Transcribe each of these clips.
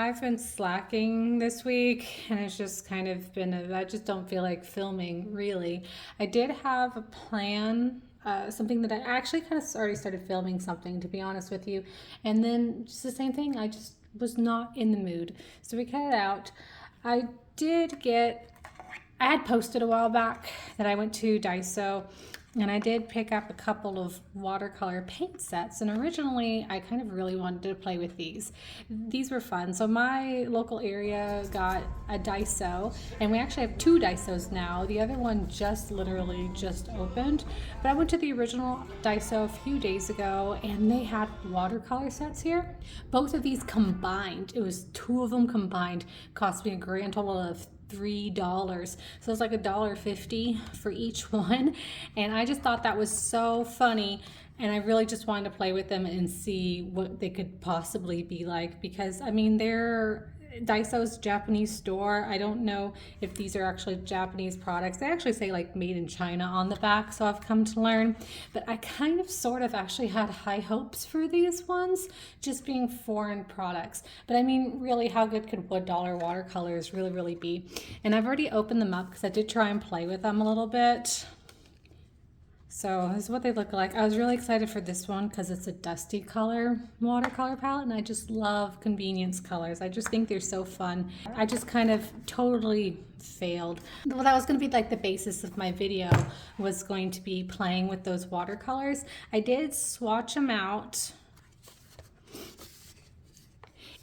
I've been slacking this week and it's just kind of been, I just don't feel like filming really. I did have a plan, something that I actually kind of already started filming something, to be honest with you. And then just the same thing, I just was not in the mood. So we cut it out. I did get, I had posted a while back that I went to Daiso and I did pick up a couple of watercolor paint sets, and originally I kind of really wanted to play with these. These were fun. So my local area got a Daiso, and we actually have two Daisos now. The other one just literally just opened, but I went to the original Daiso a few days ago and they had watercolor sets here. Both of these combined, it was two of them combined, cost me a grand total of $3. So it's like $1.50 for each one. And I just thought that was so funny. And I really just wanted to play with them and see what they could possibly be like, because I mean, they're Daiso's Japanese store. I don't know if these are actually Japanese products. They actually say like made in China on the back, so I've come to learn. But I kind of sort of actually had high hopes for these ones, just being foreign products. But I mean, really, how good could $1 watercolors really be? And I've already opened them up because I did try and play with them a little bit. So this is what they look like. I was really excited for this one because it's a dusty color watercolor palette, and I just love convenience colors. I just think they're so fun. I just kind of totally failed. Well, that was going to be like the basis of my video, was going to be playing with those watercolors. I did swatch them out,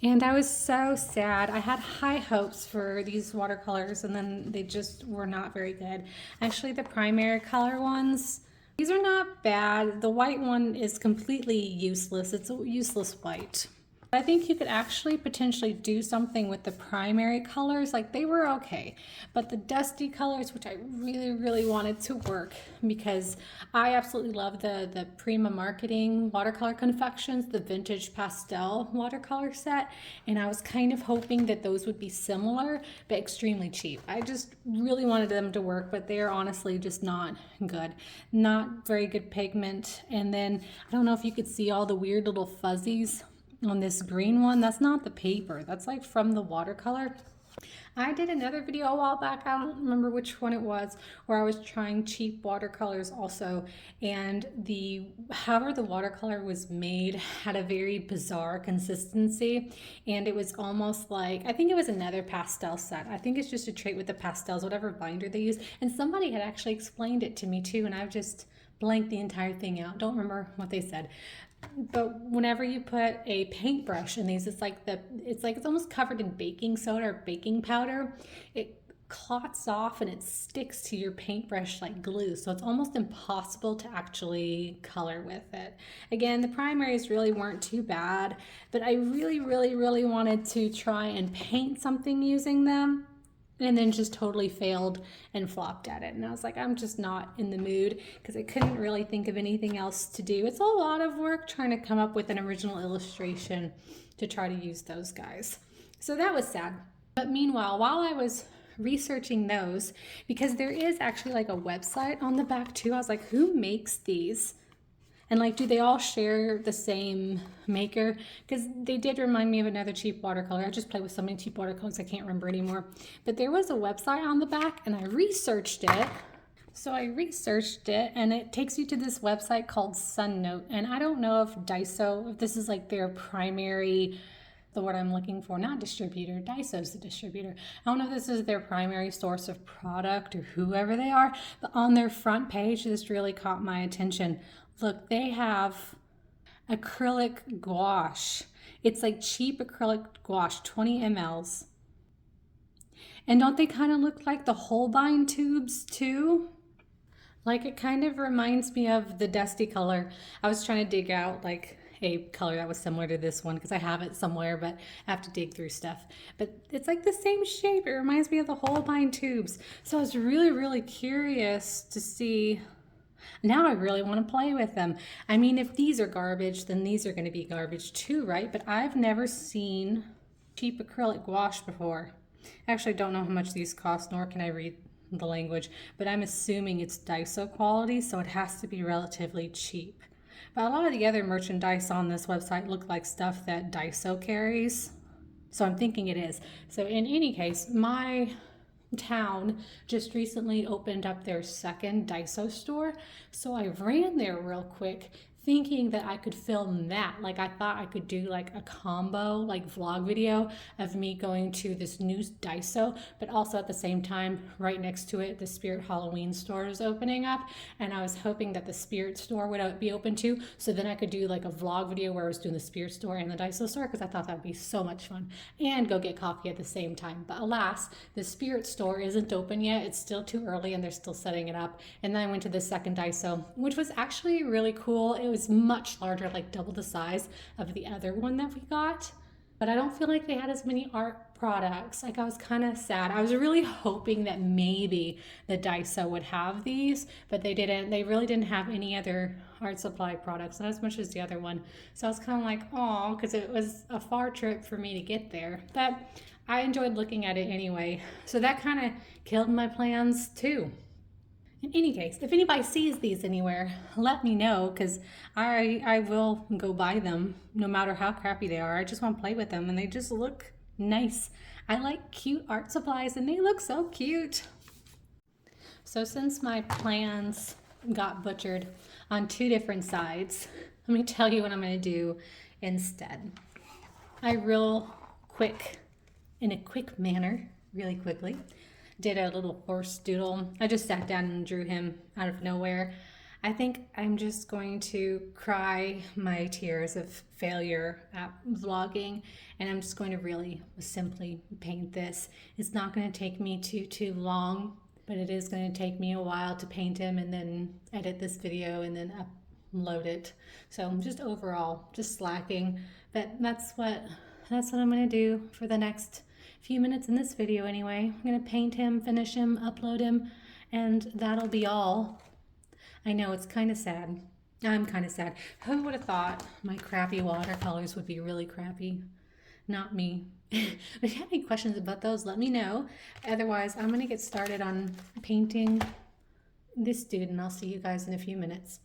and I was so sad. I had high hopes for these watercolors, and then they just were not very good. Actually, the primary color ones, these are not bad. The white one is completely useless. It's a useless white. I think you could actually potentially do something with the primary colors. Like, they were okay, but the dusty colors, which I really wanted to work, because I absolutely love the Prima Marketing watercolor confections, the vintage pastel watercolor set, and I was kind of hoping that those would be similar but extremely cheap. I just really wanted them to work, but they're honestly just not good. Not very good pigment. And then I don't know if you could see all the weird little fuzzies on this green one. That's not the paper, that's like from the watercolor. I did another video a while back, I don't remember which one it was, where I was trying cheap watercolors also, and however the watercolor was made had a very bizarre consistency, and it was almost like, I think it was another pastel set. I think it's just a trait with the pastels, whatever binder they use, and somebody had actually explained it to me too, and I've just blanked the entire thing out. Don't remember what they said. But whenever you put a paintbrush in these, it's like it's almost covered in baking soda or baking powder. It clots off and it sticks to your paintbrush like glue. So it's almost impossible to actually color with it. Again, the primaries really weren't too bad, but I really wanted to try and paint something using them, and then just totally failed and flopped at it. And I was like, I'm just not in the mood, because I couldn't really think of anything else to do. It's a lot of work trying to come up with an original illustration to try to use those guys. So that was sad. But meanwhile, while I was researching those, because there is actually like a website on the back too, I was like, who makes these? And like, do they all share the same maker? Because they did remind me of another cheap watercolor. I just play with so many cheap watercolors I can't remember anymore. But there was a website on the back, and I researched it. So I researched it, and it takes you to this website called Sunnote. And I don't know if Daiso, if this is like their primary, the word I'm looking for, not distributor, Daiso's the distributor. I don't know if this is their primary source of product or whoever they are, but on their front page, this really caught my attention. Look, they have acrylic gouache. It's like cheap acrylic gouache, 20 mLs. And don't they kind of look like the Holbein tubes too? Like, it kind of reminds me of the dusty color. I was trying to dig out like a color that was similar to this one because I have it somewhere, but I have to dig through stuff. But it's like the same shape. It reminds me of the Holbein tubes. So I was really curious to see. Now I really want to play with them. I mean, if these are garbage, then these are going to be garbage too, right? But I've never seen cheap acrylic gouache before. I actually don't know how much these cost, nor can I read the language, but I'm assuming it's Daiso quality, so it has to be relatively cheap. But a lot of the other merchandise on this website look like stuff that Daiso carries. So I'm thinking it is. So in any case, my town just recently opened up their second Daiso store. So I ran there real quick thinking that I could film that. Like I thought I could do like a combo, like vlog video of me going to this new Daiso, but also at the same time, right next to it, the Spirit Halloween store is opening up. And I was hoping that the Spirit store would be open too. So then I could do like a vlog video where I was doing the Spirit store and the Daiso store, because I thought that would be so much fun, and go get coffee at the same time. But alas, the Spirit store isn't open yet. It's still too early and they're still setting it up. And then I went to the second Daiso, which was actually really cool. It was much larger, like double the size of the other one that we got. But I don't feel like they had as many art products. Like I was kind of sad. I was really hoping that maybe the Daiso would have these, but they didn't. They really didn't have any other art supply products, not as much as the other one. So I was kind of like, oh, because it was a far trip for me to get there. But I enjoyed looking at it anyway. So that kind of killed my plans too. In any case, if anybody sees these anywhere, let me know, because I will go buy them no matter how crappy they are. I just want to play with them and they just look nice. I like cute art supplies and they look so cute. So since my plans got butchered on two different sides, let me tell you what I'm going to do instead. In a quick manner, really quickly, did a little horse doodle. I just sat down and drew him out of nowhere. I think I'm just going to cry my tears of failure at vlogging, and I'm just going to really simply paint this. It's not going to take me too long, but it is going to take me a while to paint him and then edit this video and then upload it. So I'm just overall just slacking, but that's what I'm going to do for the next few minutes in this video anyway. I'm going to paint him, finish him, upload him, and that'll be all. I know it's kind of sad. I'm kind of sad. Who would have thought my crappy watercolors would be really crappy? Not me. If you have any questions about those, let me know. Otherwise, I'm going to get started on painting this dude, and I'll see you guys in a few minutes.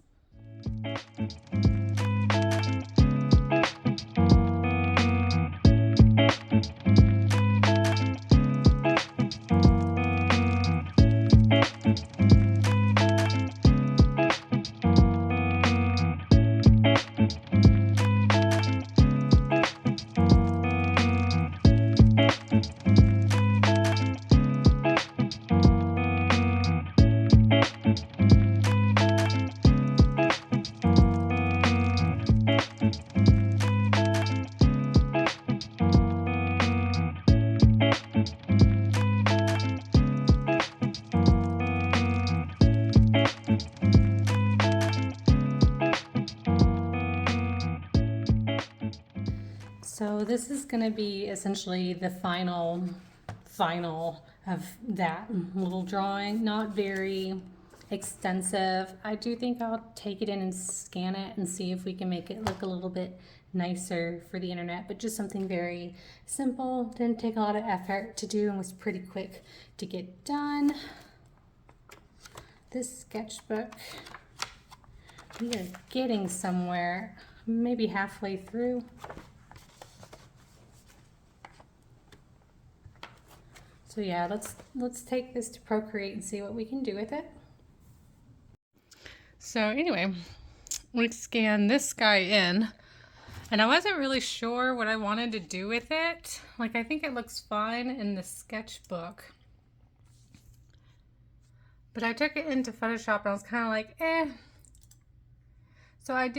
So this is going to be essentially the final of that little drawing. Not very extensive. I do think I'll take it in and scan it and see if we can make it look a little bit nicer for the internet, but just something very simple. Didn't take a lot of effort to do and was pretty quick to get done. This sketchbook, we are getting somewhere, maybe halfway through. So yeah, let's take this to Procreate and see what we can do with it. So anyway, we scanned this guy in, and I wasn't really sure what I wanted to do with it. Like, I think it looks fine in the sketchbook, but I took it into Photoshop and I was kind of like, eh. So I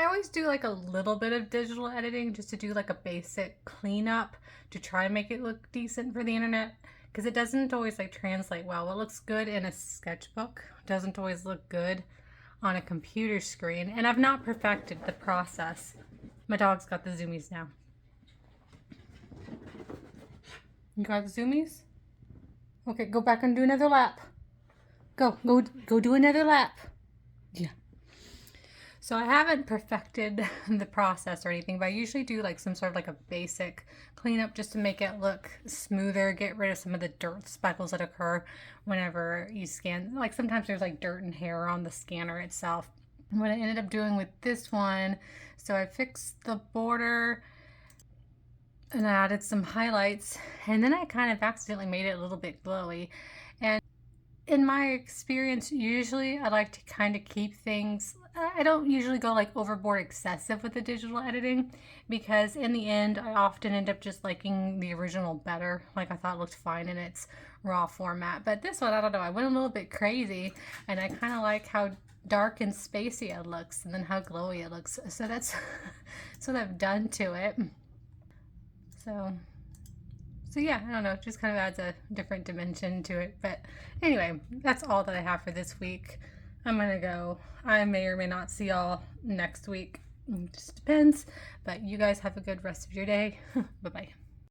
always do like a little bit of digital editing just to do like a basic cleanup to try and make it look decent for the internet, because it doesn't always like translate well. What looks good in a sketchbook doesn't always look good on a computer screen, and I've not perfected the process. My dog's got the zoomies now. You got the zoomies? Okay, go back and do another lap. Go do another lap. Yeah. So I haven't perfected the process or anything, but I usually do like some sort of like a basic cleanup just to make it look smoother, get rid of some of the dirt speckles that occur whenever you scan. Like sometimes there's like dirt and hair on the scanner itself. And what I ended up doing with this one, so I fixed the border And I added some highlights, and then I kind of accidentally made it a little bit glowy. And in my experience, usually I like to kind of keep things, I don't usually go like overboard excessive with the digital editing, because in the end I often end up just liking the original better. Like, I thought it looked fine in its raw format, but this one, I don't know, I went a little bit crazy, and I kind of like how dark and spacey it looks, and then how glowy it looks. So that's that's what I've done to it. So yeah, I don't know, it just kind of adds a different dimension to it. But anyway, that's all that I have for this week. I'm gonna go. I may or may not see y'all next week. It just depends. But you guys have a good rest of your day. Bye-bye.